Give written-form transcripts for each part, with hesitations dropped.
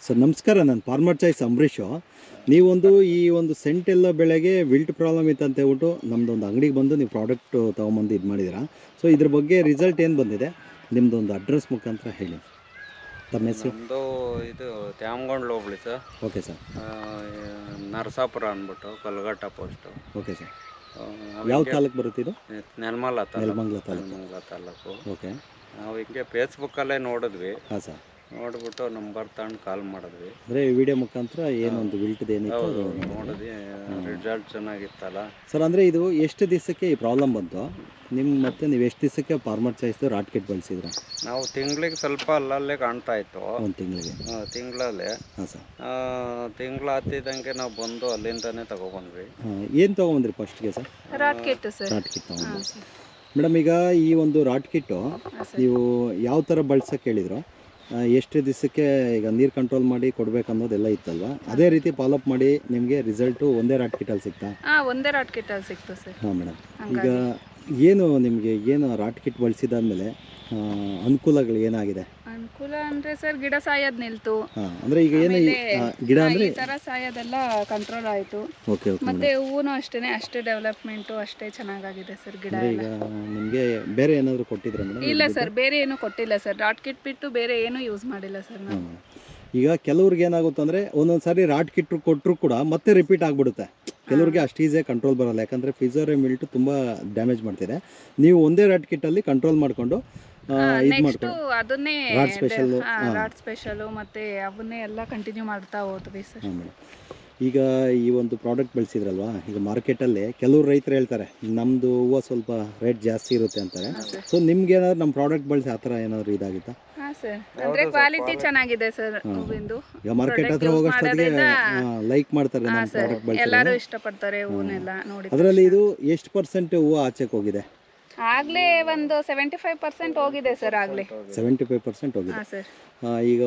Sir ನಮಸ್ಕಾರ, ನಾನು farmer choice Ambareesh. ನೀವೊಂದು ಈ ಒಂದು ಸೆಂಟೆಲ್ಲ ಬೆಳೆಗೆ ವಿಲ್ಟ್ ಪ್ರಾಬ್ಲಮ್ ಇತ್ತು ಅಂತ ಹೇಳ್ಬಿಟ್ಟು ನಮ್ಮದೊಂದು ಅಂಗಡಿಗೆ ಬಂದು ನೀವು ಪ್ರಾಡಕ್ಟ್ ತೊಗೊಂಬಂದು ಇದು ಮಾಡಿದ್ದೀರಾ. ಸೊ ಇದ್ರ ಬಗ್ಗೆ ರಿಸಲ್ಟ್ ಏನು ಬಂದಿದೆ, ನಿಮ್ಮದೊಂದು ಅಡ್ರೆಸ್ ಮುಖಾಂತರ ಹೇಳಿ. ತಮ್ಮ ಹೆಸರು? ನಮ್ಮದು ಇದು Tyamagondlu hobli sir. Okay sir. Narasapura ಅಂದ್ಬಿಟ್ಟು ಕಲ್ಗಟ್ಟ ಪೋಸ್ಟು. Okay sir. ಯಾವ ತಾಲೂಕು ಬರುತ್ತೆ ಇದು? ನೆಲಮಂಗಲ ತಾಲೂಕು. ಓಕೆ. ನಾವು ಹಿಂಗೆ ಫೇಸ್ಬುಕ್ಕಲ್ಲೇ ನೋಡಿದ್ವಿ. ಹಾಂ ಸರ್. ನೋಡ್ಬಿಟ್ಟು ನಂಬರ್ ತಗೊಂಡು ಕಾಲ್ ಮಾಡಿದ್ವಿ. ಅಂದರೆ ವಿಡಿಯೋ ಮುಖಾಂತರ ಏನೊಂದು ವಿಲ್ಟ್ದು ಏನಿತ್ತು ಅದು ನೋಡಿದ್ವಿ. ರಿಸಲ್ಟ್ ಚೆನ್ನಾಗಿತ್ತಲ್ಲ ಸರ್. ಅಂದರೆ ಇದು ಎಷ್ಟು ದಿವಸಕ್ಕೆ ಈ ಪ್ರಾಬ್ಲಮ್ ಬಂತು ನಿಮ್ಮ, ಮತ್ತು ನೀವು ಎಷ್ಟು ದಿವಸಕ್ಕೆ ಫಾರ್ಮರ್ ಚಾಯ್ಸ್ದು ರಾಟ್ ಕಿಟ್ ಬಳಸಿದ್ರ? ನಾವು ತಿಂಗಳಿಗೆ ಸ್ವಲ್ಪ ಅಲ್ಲಲ್ಲೇ ಕಾಣ್ತಾ ಇತ್ತು. ಒಂದು ತಿಂಗಳಿಗೆ? ತಿಂಗಳಲ್ಲೇ. ಹಾಂ ಸರ್. ತಿಂಗಳು ಹತ್ತಿದಂಗೆ ನಾವು ಬಂದು ಅಲ್ಲಿಂದನೇ ತಗೊಬಂದ್ವಿ. ಏನು ತೊಗೊಂಬಂದ್ರಿ ಫಸ್ಟ್ಗೆ sir? Rat kit sir. Rat kit ತೊಗೊಂಡ್ರಿ. ಮೇಡಮ್, ಈಗ ಈ ಒಂದು ರಾಟ್ ಕಿಟ್ಟು ನೀವು ಯಾವ ಥರ ಬಳಸೋಕೆ ಹೇಳಿದ್ರು, ಎಷ್ಟು ದಿವಸಕ್ಕೆ ಈಗ ನೀರು ಕಂಟ್ರೋಲ್ ಮಾಡಿ ಕೊಡ್ಬೇಕು ಅನ್ನೋದೆಲ್ಲ ಇತ್ತಲ್ವಾ, ಅದೇ ರೀತಿ ಫಾಲೋಅಪ್ ಮಾಡಿ ನಿಮಗೆ ರಿಸಲ್ಟು ಒಂದೇ ರಾಟ್ ಕಿಟ್ಟಲ್ಲಿ ಸಿಗ್ತಾ? ಒಂದೇ ರಾಟ್ ಕಿಟ್ಟಲ್ಲಿ ಸಿಕ್ತು ಸರ್. ಹಾಂ ಮೇಡಮ್. ಈಗ ಏನು ನಿಮಗೆ ಏನು ರಾಟ್ ಕಿಟ್ ಬಳಸಿದಾದ್ಮೇಲೆ ಅನುಕೂಲಗಳು ಏನಾಗಿದೆ? ಅನುಕೂಲ ಅಂದರೆ ಸರ್, ಗಿಡ ಸಾಯೋದು ನಿಲ್ತು. ಹಾಂ, ಅಂದರೆ ಈಗ ಏನು ಗಿಡ ಅಂದರೆ ಈ ಥರ ಸಾಯೋದೆಲ್ಲ ಕಂಟ್ರೋಲ್ ಆಯಿತು. Okay okay. ಮತ್ತೆ ಹೂನು ಅಷ್ಟೇ ಡೆವಲಪ್ಮೆಂಟು ಅಷ್ಟೇ ಚೆನ್ನಾಗಾಗಿದೆ ಸರ್ ಗಿಡ. ಈಗ ನಿಮಗೆ ಬೇರೆ ಏನಾದರೂ ಕೊಟ್ಟಿದ್ರೆ ಮೇಡಮ್? ಇಲ್ಲ ಸರ್, ಬೇರೆ ಏನೂ ಕೊಟ್ಟಿಲ್ಲ ಸರ್. ರಾಟ್ ಕಿಟ್ ಬಿಟ್ಟು ಬೇರೆ ಏನೂ ಯೂಸ್ ಮಾಡಿಲ್ಲ ಸರ್ ನಾವು. ಈಗ ಕೆಲವ್ರಿಗೆ ಏನಾಗುತ್ತೆ ಅಂದರೆ ಒಂದೊಂದು ಸಾರಿ ರಾಟ್ ಕಿಟ್ ಕೊಟ್ಟರು ಕೂಡ ಮತ್ತೆ ರಿಪೀಟ್ ಆಗಿಬಿಡುತ್ತೆ. ಕೆಲವ್ರಿಗೆ ಅಷ್ಟು ಈಸಿಯಾಗಿ ಕಂಟ್ರೋಲ್ ಬರೋಲ್ಲ, ಯಾಕಂದರೆ ಫಿಸೋರಿಯಂ ವಿಲ್ಟ್ ತುಂಬ ಡ್ಯಾಮೇಜ್ ಮಾಡ್ತಿದೆ. ನೀವು ಒಂದೇ ರಾಟ್ ಕಿಟ್ಟಲ್ಲಿ ಕಂಟ್ರೋಲ್ ಮಾಡಿಕೊಂಡು ನೆಕ್ಸ್ಟ್ ಅದನ್ನೇ ರಾಟ್ ಸ್ಪೆಷಲು ಮತ್ತೆ ಅವನ್ನೇ ಎಲ್ಲ ಕಂಟಿನ್ಯೂ ಮಾಡ್ತಾ ಹೋದ್ವಿ ಸರ್. ಈಗ ಈ ಒಂದು ಪ್ರಾಡಕ್ಟ್ ಬೆಳೆಸಿದ್ರಲ್ವಾ, ಈಗ ಮಾರ್ಕೆಟಲ್ಲಿ ಕೆಲವರು ರೈತರು ಹೇಳ್ತಾರೆ ನಮ್ಮದು ಹೂವು ಸ್ವಲ್ಪ ರೇಟ್ ಜಾಸ್ತಿ ಇರುತ್ತೆ ಅಂತಾರೆ. ಸೊ ನಿಮ್ಗೆ ಏನಾದ್ರು ನಮ್ಮ ಪ್ರಾಡಕ್ಟ್ ಬಳಸಿ ಆ ಥರ ಏನಾದ್ರು ಇದಾಗಿತ್ತಾ? ಹಾಂ ಸರ್, ಅಂದರೆ ಕ್ವಾಲಿಟಿ ಚೆನ್ನಾಗಿದೆ ಸರ್ ಹೂವಿಂದು. ಈಗ ಮಾರ್ಕೆಟ್ ಹತ್ರ ಹೋಗೋಷ್ಟೊತ್ತಿಗೆ ಲೈಕ್ ಮಾಡ್ತಾರೆ ನಮ್ಮ ಪ್ರಾಡಕ್ಟ್ ಬಳಸಿ, ಎಲ್ಲರೂ ಇಷ್ಟಪಡ್ತಾರೆ ಹೂವನ್ನೆಲ್ಲ ನೋಡಿ. ಅದರಲ್ಲಿ ಇದು ಎಷ್ಟು ಪರ್ಸೆಂಟ್ ಹೂವು ಆಚೆಗೆ ಹೋಗಿದೆ? ಆಗ್ಲೇ ಒಂದು 75% ಹೋಗಿದೆ ಸರ್. ಆಗ್ಲೇ 75% ಹೋಗಿದೆ. ಹಾಂ ಸರ್. ಈಗ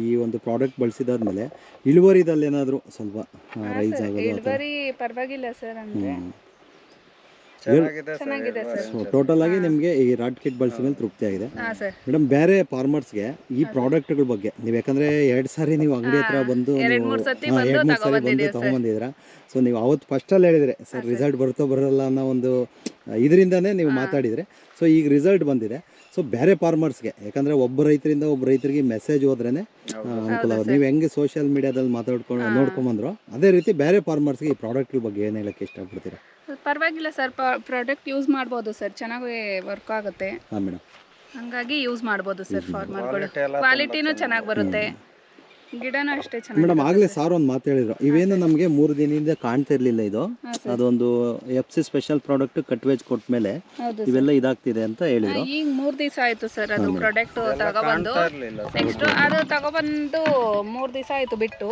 ಈ ಒಂದು ಪ್ರಾಡಕ್ಟ್ ಬಳಸಿದಾದ್ಮೇಲೆ ಇಳುವರಿದಲ್ಲಿ ಏನಾದರೂ ಸ್ವಲ್ಪ ರೈಸ್ ಆಗೋದು? ಇಳುವರಿ ಪರವಾಗಿಲ್ಲ ಸರ್, ಅಂದರೆ ಚೆನ್ನಾಗಿದೆ ಸರ್. ಟೋಟಲ್ ಆಗಿ ನಿಮಗೆ ಈ ರಾಟ್ ಕಿಟ್ ಬಳಸಿದ ಮೇಲೆ ತೃಪ್ತಿ ಆಗಿದೆ. ಹಾಂ ಸರ್. ಮೇಡಮ್, ಬೇರೆ ಫಾರ್ಮರ್ಸ್ಗೆ ಈ ಪ್ರಾಡಕ್ಟ್ಗಳ ಬಗ್ಗೆ ನೀವು, ಯಾಕಂದರೆ 2 ಸಾರಿ ನೀವು ಅಂಗಡಿ ಹತ್ರ ಬಂದು 2-3 ಸತಿ ಬಂದು ತೊಗೊಂಬಂದಿದ್ದೀರಾ. ಸೊ ನೀವು ಅವತ್ತು ಫಸ್ಟಲ್ಲಿ ಹೇಳಿದ್ರೆ ಸರ್ ರಿಸಲ್ಟ್ ಬರುತ್ತೋ ಬರೋಲ್ಲ ಅನ್ನೋ ಒಂದು ಇದರಿಂದನೇ ನೀವು ಮಾತಾಡಿದರೆ. ಸೊ ಈಗ ರಿಸಲ್ಟ್ ಬಂದಿದೆ. ಸೊ ಬೇರೆ ಫಾರ್ಮರ್ಸ್ಗೆ, ಯಾಕಂದರೆ ಒಬ್ಬ ರೈತರಿಂದ ಒಬ್ಬ ರೈತರಿಗೆ ಮೆಸೇಜ್ ಹೋದ್ರೇ ಅನುಕೂಲ ಆಗುತ್ತೆ. ನೀವು ಹೆಂಗೆ ಸೋಷಿಯಲ್ ಮೀಡಿಯಾದಲ್ಲಿ ನೋಡ್ಕೊಂಬಂದ್ರು ಅದೇ ರೀತಿ ಬೇರೆ ಫಾರ್ಮರ್ಸ್ಗೆ ಈ ಪ್ರಾಡಕ್ಟ್ಗಳ ಬಗ್ಗೆ ಏನು ಹೇಳೋಕ್ಕೆ ಇಷ್ಟಪಡ್ತೀರಾ? ಪರವಾಗಿಲ್ಲ ಸರ್, ಪ್ರಾಡಕ್ಟ್ ಯೂಸ್ ಮಾಡ್ಬೋದು ಸರ್, ಚೆನ್ನಾಗಿ ವರ್ಕ್ ಆಗುತ್ತೆ. ಹಾಂ ಮೇಡಮ್. ಹಾಗಾಗಿ ಯೂಸ್ ಮಾಡ್ಬೋದು ಸರ್ ಫಾರ್ಮರ್ಗಳು. ಕ್ವಾಲಿಟಿನೂ ಚೆನ್ನಾಗಿ ಬರುತ್ತೆ, ಗಿಡನೂ ಅಷ್ಟೇ ಚೆನ್ನಾಗಿ. ಮೇಡಮ್, ಆಗಲೇ ಸಾರ್ ಒಂದು ಮಾತು ಹೇಳಿದ್ರು, ಇವೇನು ನಮಗೆ 3 ದಿನದಿಂದ ಕಾಣ್ತಾ ಇರಲಿಲ್ಲ. ಇದು ಅದೊಂದು FC ಸ್ಪೆಷಲ್ ಪ್ರಾಡಕ್ಟ್ ಕಟ್ವೇಜ್ ಕೊಟ್ಟ ಮೇಲೆ ಇವೆಲ್ಲ ಇದಾಗ್ತಿದೆ ಅಂತ ಹೇಳಿದ್ರು. ಈಗ 3 ದಿವಸ ಆಯ್ತು ಸರ್ ಅದು ಪ್ರಾಡಕ್ಟ್ ತಗೊಬಂದು. ನೆಕ್ಸ್ಟ್ ಅದು ತಗೊಬಂದು 3 ದಿವಸ ಆಯ್ತು ಬಿಟ್ಟು,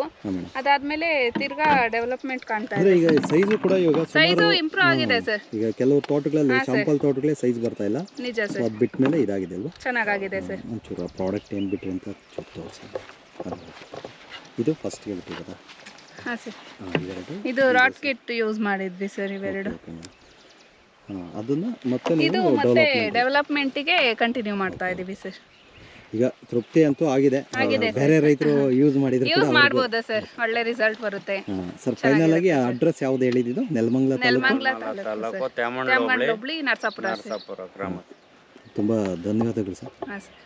ಅದಾದ್ಮೇಲೆ ತಿರ್ಗಾ ಡೆವಲಪ್ಮೆಂಟ್ ಕಾಣ್ತಾ ಇದೆ. ಈಗ ಸೈಜು ಕೂಡ ಇವಾಗ ಸೈಜು ಇಂಪ್ರೂವ್ ಆಗಿದೆ ಸರ್. ಈಗ ಕೆಲವು ತೋಟಗಳಲ್ಲಿ ಶಾಂಪಲ್ ತೋಟಗಳೇ ಸೈಜ್ ಬರ್ತಾ ಇಲ್ಲ. ನಿಜ ಸರ್. ಅದು ಬಿಟ್ಟ ಮೇಲೆ ಇದಾಗಿದೆ ಅಲ್ವಾ? ಚೆನ್ನಾಗಿದೆ ಸರ್. ಒಂಚೂರು ಪ್ರಾಡಕ್ಟ್ ಏನು ಬಿಟ್ರಿ ಅಂತ ತೋರಿಸಿ. ಇದು ಫಸ್ಟ್ ಹೇಳ್ತಿದ್ದೀರಾ? ಹಾಂ ಸರ್. ಇದು ರಾಟ್ ಕಿಟ್ ಯೂಸ್ ಮಾಡಿದ್ವಿ ಸರ್, ಇವೆರಡು. ಅದನ್ನು ಮತ್ತೆ ಇದು ಮತ್ತೆ ಡೆವಲಪ್ಮೆಂಟಿಗೆ ಕಂಟಿನ್ಯೂ ಮಾಡ್ತಾ ಇದ್ದೀವಿ ಸರ್. ಈಗ ತೃಪ್ತಿ ಅಂತೂ ಆಗಿದೆ. ಬೇರೆ ರೈತರು ಯೂಸ್ ಮಾಡಿದ್ರೆ ಯೂಸ್ ಮಾಡ್ಬೋದಾ ಸರ್? ಒಳ್ಳೆ ರಿಸಲ್ಟ್ ಬರುತ್ತೆ ಸರ್. ಫೈನಲ್ ಆಗಿ ಅಡ್ರೆಸ್ ಯಾವ್ದು ಹೇಳಿದ್ದು? ನೆಲಮಂಗಲ ತಾಲೂಕು, ತ್ಯಾಮಗೊಂಡ್ಲು ಹೋಬಳಿ, ನರಸಾಪುರ ಗ್ರಾಮ. ತುಂಬ ಧನ್ಯವಾದಗಳು ಸರ್. ಹಾಂ ಸರ್.